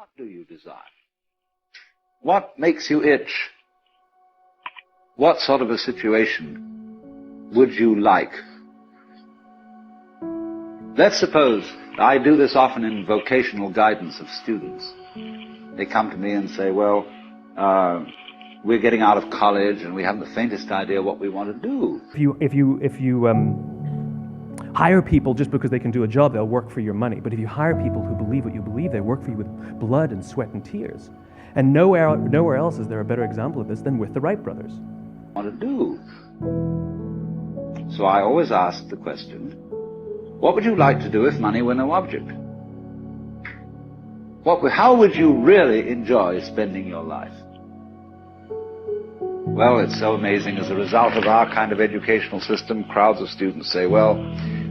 What do you desire? What makes you itch? What sort of a situation would you like? Let's suppose, I do this often in vocational guidance of students. They come to me and say, well, we're getting out of college and we haven't the faintest idea what we want to do. If you hire people just because they can do a job, they'll work for your money. But if you hire people who believe what you believe, they work for you with blood and sweat and tears. And nowhere else is there a better example of this than with the Wright brothers. What to do? So I always ask the question, what would you like to do if money were no object? How would you really enjoy spending your life? Well, it's so amazing. As a result of our kind of educational system, crowds of students say, well,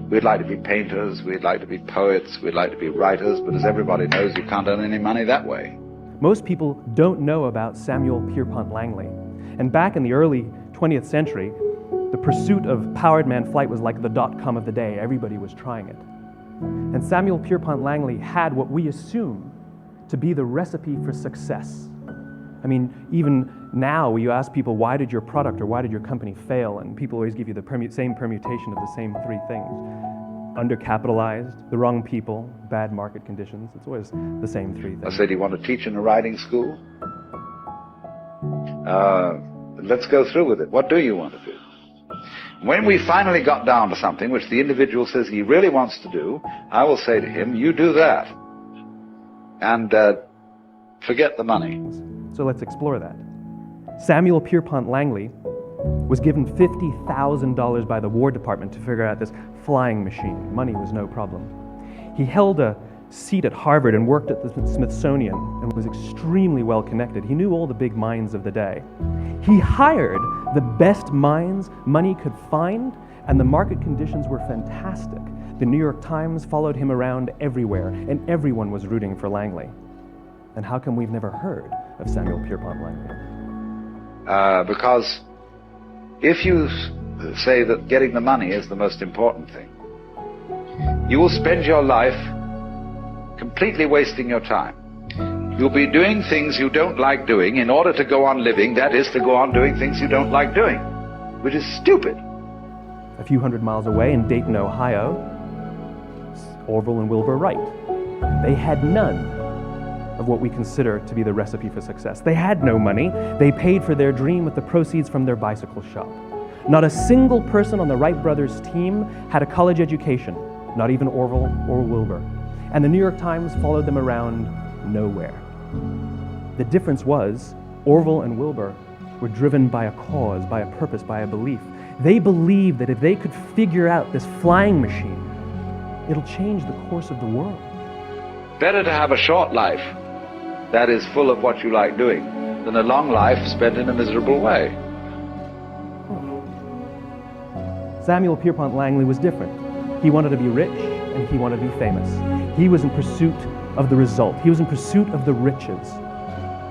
we'd like to be painters, we'd like to be poets, we'd like to be writers, but as everybody knows, you can't earn any money that way. Most people don't know about Samuel Pierpont Langley. And back in the early 20th century, the pursuit of powered man flight was like the dot-com of the day. Everybody was trying it. And Samuel Pierpont Langley had what we assume to be the recipe for success. I mean, even now, you ask people, why did your product or why did your company fail? And people always give you the same permutation of the same three things. Undercapitalized, the wrong people, bad market conditions. It's always the same three things. I said, do you want to teach in a writing school? Let's go through with it. What do you want to do? When we finally got down to something which the individual says he really wants to do, I will say to him, you do that. And forget the money. So let's explore that. Samuel Pierpont Langley was given $50,000 by the War Department to figure out this flying machine. Money was no problem. He held a seat at Harvard and worked at the Smithsonian and was extremely well connected. He knew all the big minds of the day. He hired the best minds money could find, and the market conditions were fantastic. The New York Times followed him around everywhere, and everyone was rooting for Langley. And how come we've never heard of Samuel Pierpont Langley? Because if you say that getting the money is the most important thing, you will spend your life completely wasting your time. You'll be doing things you don't like doing in order to go on living, that is, to go on doing things you don't like doing, which is stupid. A few hundred miles away in Dayton, Ohio, Orville and Wilbur Wright. They had none of what we consider to be the recipe for success. They had no money. They paid for their dream with the proceeds from their bicycle shop. Not a single person on the Wright brothers' team had a college education, not even Orville or Wilbur. And the New York Times followed them around nowhere. The difference was, Orville and Wilbur were driven by a cause, by a purpose, by a belief. They believed that if they could figure out this flying machine, it'll change the course of the world. Better to have a short life that is full of what you like doing than a long life spent in a miserable way. Samuel Pierpont Langley was different. He wanted to be rich and he wanted to be famous. He was in pursuit of the result. He was in pursuit of the riches.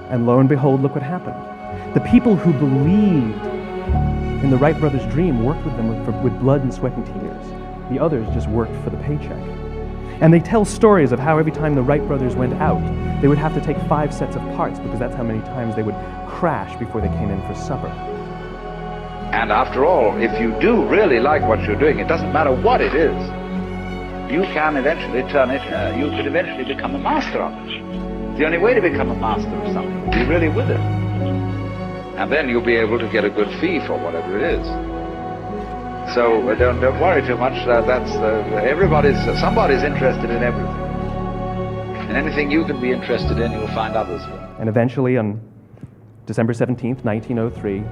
And lo and behold, look what happened. The people who believed in the Wright brothers' dream worked with them with blood and sweat and tears. The others just worked for the paycheck. And they tell stories of how every time the Wright brothers went out, they would have to take 5 sets of parts because that's how many times they would crash before they came in for supper. And after all, if you do really like what you're doing, it doesn't matter what it is, you can eventually turn it, you could eventually become a master of it. The only way to become a master of something is to be really with it. And then you'll be able to get a good fee for whatever it is. So don't worry too much. Somebody's interested in everything. And anything you can be interested in, you'll find others will. And eventually, on December 17th, 1903,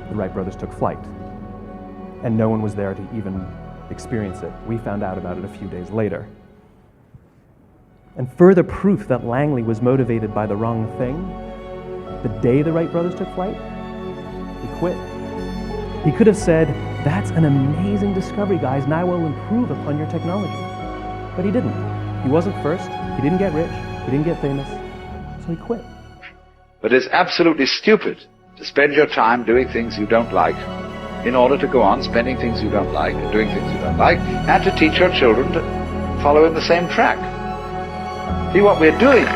the Wright brothers took flight. And no one was there to even experience it. We found out about it a few days later. And further proof that Langley was motivated by the wrong thing, the day the Wright brothers took flight, he quit. He could have said, that's an amazing discovery, guys, and I will improve upon your technology. But he didn't. He wasn't first, he didn't get rich, he didn't get famous, so he quit. But it's absolutely stupid to spend your time doing things you don't like in order to go on spending things you don't like and doing things you don't like, and to teach your children to follow in the same track. See, what we're doing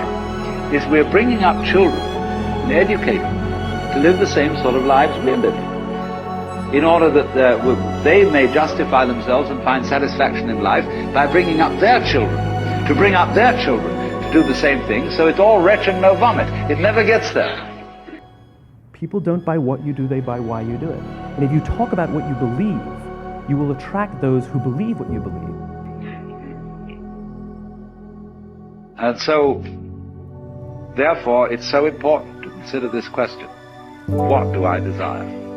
is we're bringing up children and educating them to live the same sort of lives we're living, in order that they may justify themselves and find satisfaction in life by bringing up their children, to bring up their children to do the same thing, so it's all wretch and no vomit. It never gets there. People don't buy what you do, they buy why you do it. And if you talk about what you believe, you will attract those who believe what you believe. And so, therefore, it's so important to consider this question: what do I desire?